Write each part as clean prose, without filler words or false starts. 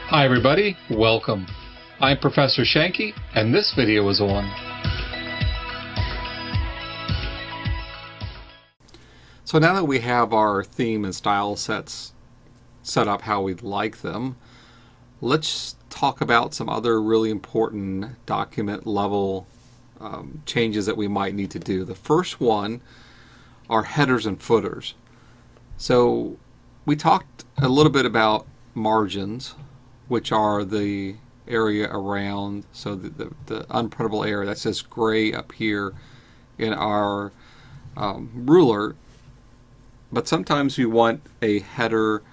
Hi everybody, welcome. I'm Professor Shanky, and this video is on. So now that we have our theme and style sets set up how we'd like them, let's talk about some other really important document level changes that we might need to do. The first one are headers and footers. So we talked a little bit about margins, which are the area around, so the unprintable area, that's this gray up here in our ruler. But sometimes we want a header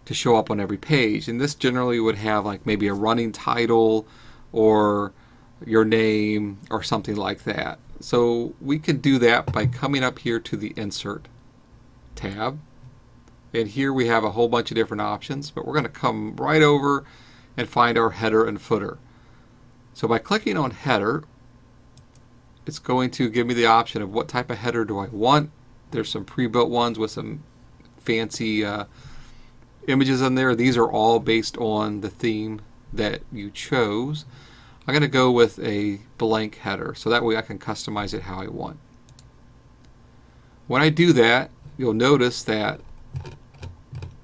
to show up on every page, and this generally would have like maybe a running title or your name or something like that. So we can do that by coming up here to the Insert tab, and here we have a whole bunch of different options, but we're going to come right over and find our header and footer. So by clicking on header, it's going to give me the option of what type of header do I want. There's some pre-built ones with some fancy images in there. These are all based on the theme that you chose. I'm going to go with a blank header, so that way I can customize it how I want. When I do that, you'll notice that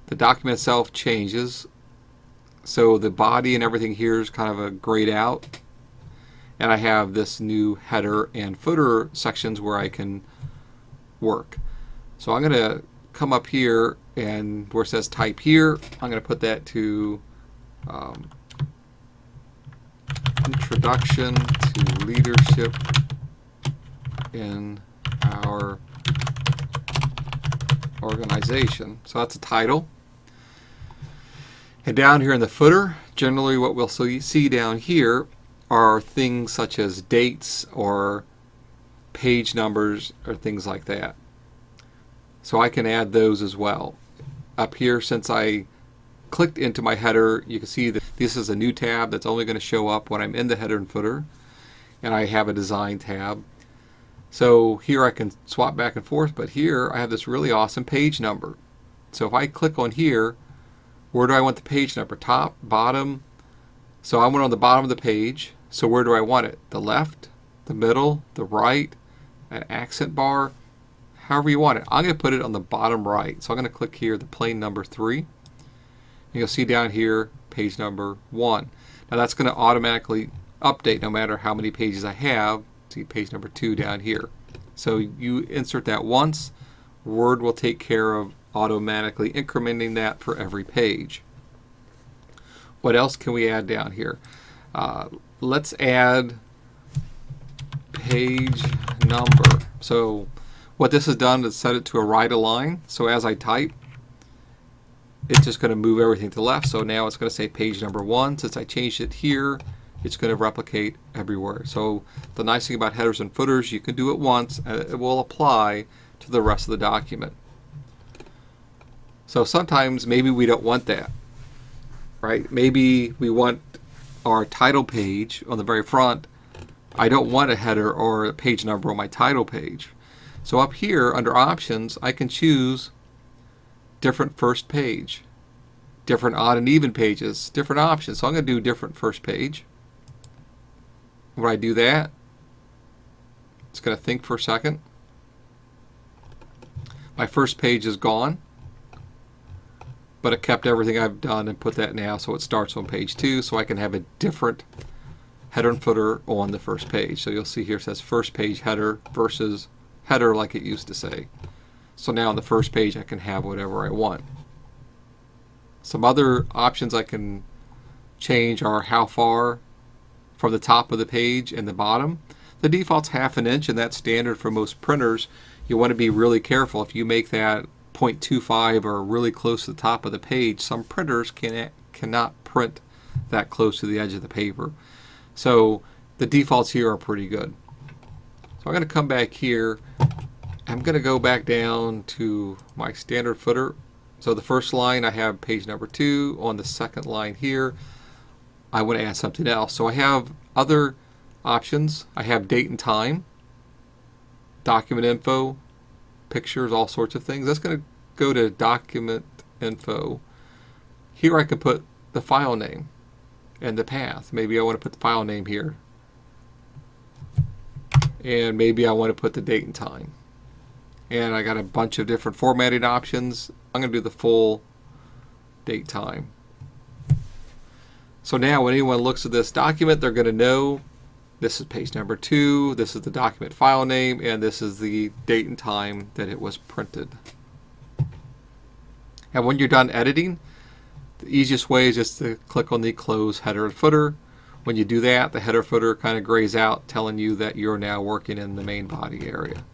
the document itself changes. So the body and everything here is kind of a grayed out, and I have this new header and footer sections where I can work. So I'm going to come up here, and where it says type here, I'm going to put that to Introduction to Leadership in Our Organization. So that's a title. And down here in the footer, generally what we'll see down here are things such as dates or page numbers or things like that. So I can add those as well. Up here, since I clicked into my header, you can see that this is a new tab that's only going to show up when I'm in the header and footer. And I have a design tab. So here I can swap back and forth, but here I have this really awesome page number. So if I click on here, where do I want the page number? Top, bottom? So I want on the bottom of the page. So where do I want it? The left, the middle, the right, an accent bar, however you want it. I'm going to put it on the bottom right. So I'm going to click here, the plain number 3. You'll see down here, page number 1. Now that's going to automatically update no matter how many pages I have. See page number 2 down here. So you insert that once, Word will take care of automatically incrementing that for every page. What else can we add down here? Let's add page number. So what this has done is set it to a right align. So as I type, it's just going to move everything to the left. So now it's going to say page number 1. Since I changed it here, it's going to replicate everywhere. So the nice thing about headers and footers, you can do it once and it will apply to the rest of the document. So sometimes maybe we don't want that, right? Maybe we want our title page on the very front. I don't want a header or a page number on my title page. So up here under options, I can choose different first page, different odd and even pages, different options. So I'm going to do different first page. When I do that, it's going to think for a second. My first page is gone, but it kept everything I've done and put that now, so it starts on page 2, so I can have a different header and footer on the first page. So you'll see here it says first page header versus header like it used to say. So now on the first page I can have whatever I want. Some other options I can change are how far from the top of the page and the bottom. The default's 1/2 inch, and that's standard for most printers. You want to be really careful. If you make that 0.25 or really close to the top of the page, some printers cannot print that close to the edge of the paper. So the defaults here are pretty good. So I'm going to come back here. I'm going to go back down to my standard footer. So the first line I have page number 2. On the second line here, I want to add something else. So I have other options. I have date and time, document info, pictures, all sorts of things. That's going to go to document info. Here I can put the file name. and the path. Maybe I want to put the file name here. And maybe I want to put the date and time. And I got a bunch of different formatting options. I'm going to do the full date time. So now when anyone looks at this document, they're going to know this is page number 2, this is the document file name, and this is the date and time that it was printed. And when you're done editing, the easiest way is just to click on the close header and footer. When you do that, the header footer kind of grays out, telling you that you're now working in the main body area.